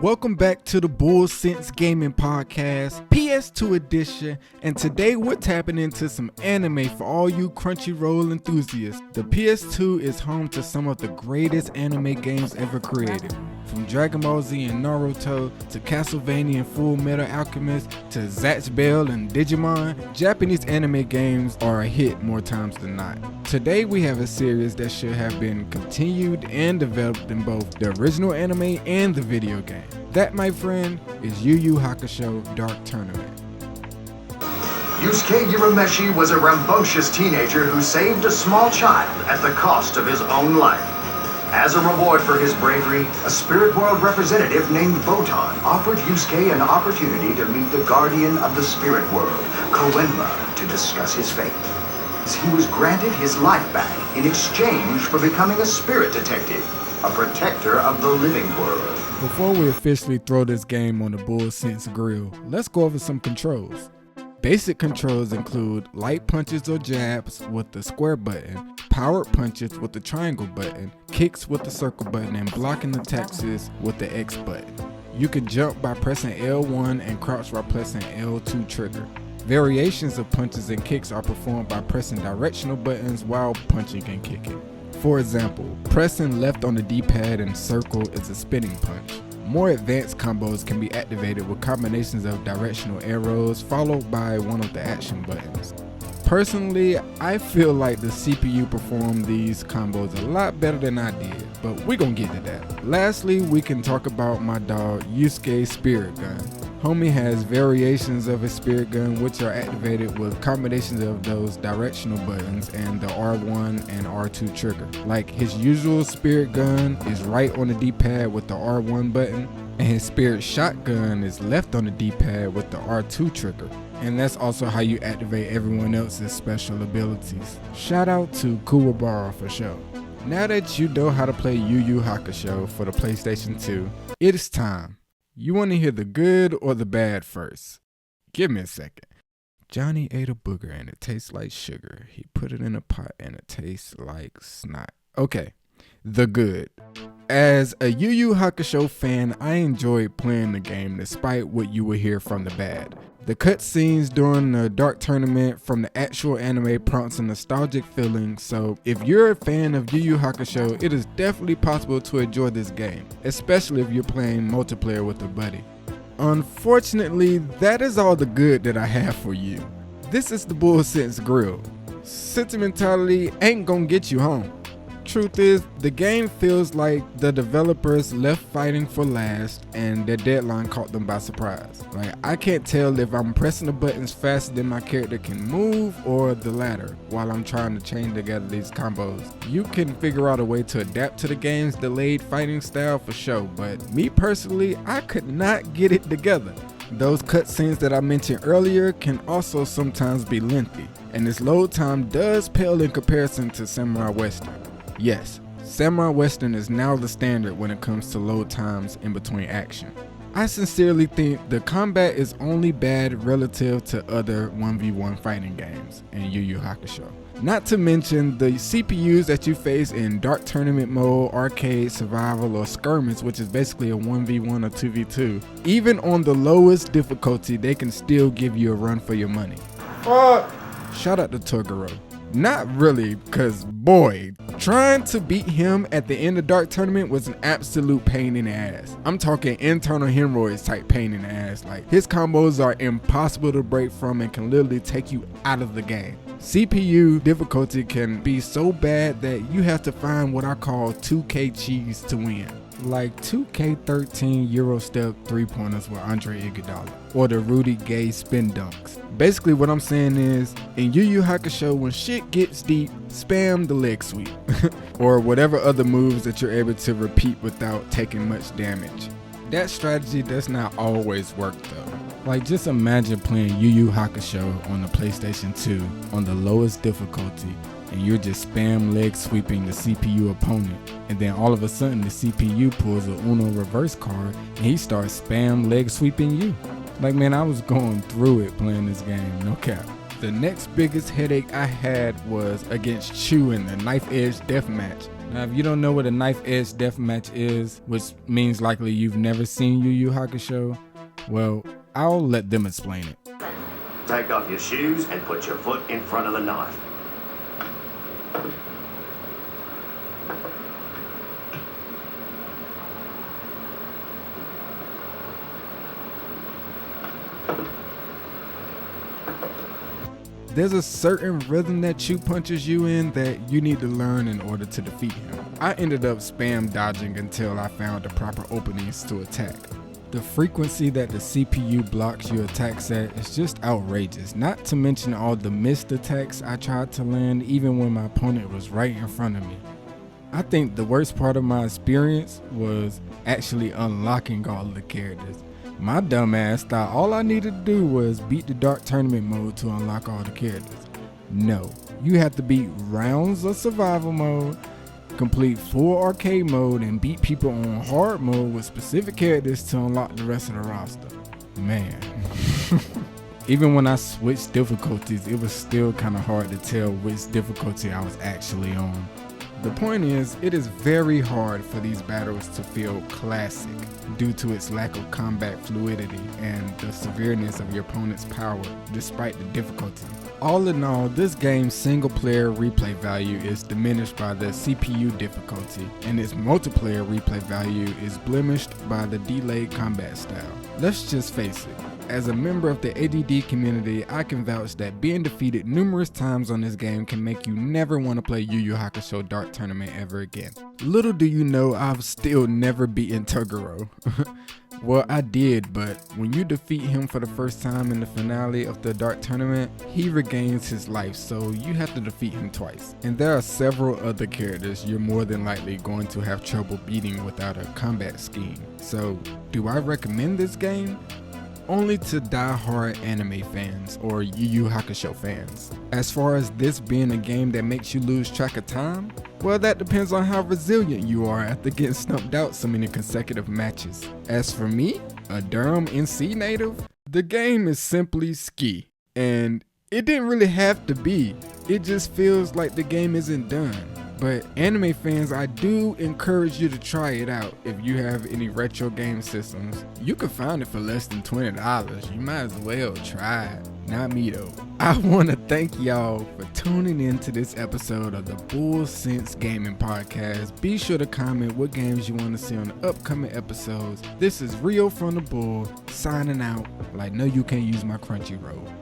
Welcome back to the Bull Sense Gaming Podcast, PS2 edition, and today we're tapping into some anime for all you Crunchyroll enthusiasts. The PS2 is home to some of the greatest anime games ever created. From Dragon Ball Z and Naruto, to Castlevania and Full Metal Alchemist, to Zatch Bell and Digimon, Japanese anime games are a hit more times than not. Today we have a series that should have been continued and developed in both the original anime and the video game. That, my friend, is YuYu Hakusho Dark Tournament. Yusuke Urameshi was a rambunctious teenager who saved a small child at the cost of his own life. As a reward for his bravery, a spirit world representative named Botan offered Yusuke an opportunity to meet the guardian of the spirit world, Koenma, to discuss his fate. He was granted his life back in exchange for becoming a spirit detective, a protector of the living world. Before we officially throw this game on the Bull Sense grill, let's go over some controls. Basic controls include light punches or jabs with the square button, powered punches with the triangle button, kicks with the circle button, and blocking attacks with the X button. You can jump by pressing L1 and crouch by pressing L2 trigger. Variations of punches and kicks are performed by pressing directional buttons while punching and kicking. For example, pressing left on the D-pad and circle is a spinning punch. More advanced combos can be activated with combinations of directional arrows followed by one of the action buttons. Personally, I feel like the CPU performed these combos a lot better than I did, but we're gonna get to that. Lastly, we can talk about my dog Yusuke's spirit gun. Homie has variations of his spirit gun which are activated with combinations of those directional buttons and the R1 and R2 trigger. Like his usual spirit gun is right on the D-pad with the R1 button, and his spirit shotgun is left on the D-pad with the R2 trigger. And that's also how you activate everyone else's special abilities. Shout out to Kuwabara for sure. Now that you know how to play YuYu Hakusho for the PlayStation 2, it is time. You want to hear the good or the bad first? Give me a second. Johnny ate a booger and it tastes like sugar. He put it in a pot and it tastes like snot. Okay, the good. As a YuYu Hakusho fan, I enjoyed playing the game despite what you will hear from the bad. The cutscenes during the Dark Tournament from the actual anime prompts a nostalgic feeling, so if you're a fan of YuYu Hakusho, it is definitely possible to enjoy this game, especially if you're playing multiplayer with a buddy. Unfortunately, that is all the good that I have for you. This is the Bull Sense Grill. Sentimentality ain't gonna get you home. Truth is, the game feels like the developers left fighting for last and their deadline caught them by surprise. Like, I can't tell if I'm pressing the buttons faster than my character can move or the latter while I'm trying to chain together these combos. You can figure out a way to adapt to the game's delayed fighting style for sure, but me personally, I could not get it together. Those cutscenes that I mentioned earlier can also sometimes be lengthy, and this load time does pale in comparison to Samurai Western. Yes, Samurai Western is now the standard when it comes to load times in between action. I sincerely think the combat is only bad relative to other 1v1 fighting games in YuYu Hakusho. Not to mention the CPUs that you face in Dark Tournament mode, Arcade, Survival, or Skirmish, which is basically a 1v1 or 2v2. Even on the lowest difficulty, they can still give you a run for your money. Shout out to Toguro. Not really, cause boy, trying to beat him at the end of Dark Tournament was an absolute pain in the ass. I'm talking internal hemorrhoids type pain in the ass. Like, his combos are impossible to break from and can literally take you out of the game. CPU difficulty can be so bad that you have to find what I call 2K cheese to win. Like 2K13 Euro step 3-pointers with Andre Iguodala or the Rudy Gay spin dunks. Basically what I'm saying is, in YuYu Hakusho, when shit gets deep, spam the leg sweep or whatever other moves that you're able to repeat without taking much damage. That strategy does not always work though. Like, just imagine playing YuYu Hakusho on the PlayStation 2 on the lowest difficulty, and you're just spam leg sweeping the CPU opponent, and then all of a sudden the CPU pulls a Uno reverse card and he starts spam leg sweeping you. Like, man, I was going through it playing this game, no cap. The next biggest headache I had was against Chu in the knife edge deathmatch. Now, if you don't know what a knife edge deathmatch is, which means likely you've never seen YuYu Hakusho, well, I'll let them explain it. Take off your shoes and put your foot in front of the knife. There's a certain rhythm that Chu punches you in that you need to learn in order to defeat him. I ended up spam dodging until I found the proper openings to attack. The frequency that the CPU blocks your attacks at is just outrageous, not to mention all the missed attacks I tried to land even when my opponent was right in front of me. I think the worst part of my experience was actually unlocking all of the characters. My dumbass thought all I needed to do was beat the Dark Tournament mode to unlock all the characters. No, you have to beat rounds of survival mode, complete full arcade mode, and beat people on hard mode with specific characters to unlock the rest of the roster. Man. Even when I switched difficulties, it was still kind of hard to tell which difficulty I was actually on. The point is, it is very hard for these battles to feel classic due to its lack of combat fluidity and the severeness of your opponent's power despite the difficulty. All in all, this game's single player replay value is diminished by the CPU difficulty, and its multiplayer replay value is blemished by the delayed combat style. Let's just face it. As a member of the ADD community, I can vouch that being defeated numerous times on this game can make you never want to play YuYu Hakusho Dark Tournament ever again. Little do you know, I've still never beaten Toguro. Well, I did, but when you defeat him for the first time in the finale of the Dark Tournament, he regains his life, so you have to defeat him twice. And there are several other characters you're more than likely going to have trouble beating without a combat scheme. So, do I recommend this game? Only to die-hard anime fans or YuYu Hakusho fans. As far as this being a game that makes you lose track of time, well, that depends on how resilient you are after getting stumped out so many consecutive matches. As for me, a Durham NC native, the game is simply ski, and it didn't really have to be. It just feels like the game isn't done. But anime fans, I do encourage you to try it out if you have any retro game systems. You can find it for less than $20. You might as well try it. Not me though. I want to thank y'all for tuning in to this episode of the Bull Sense Gaming Podcast. Be sure to comment what games you want to see on the upcoming episodes. This is Rio from the Bull, signing out. Like, no, you can't use my Crunchyroll.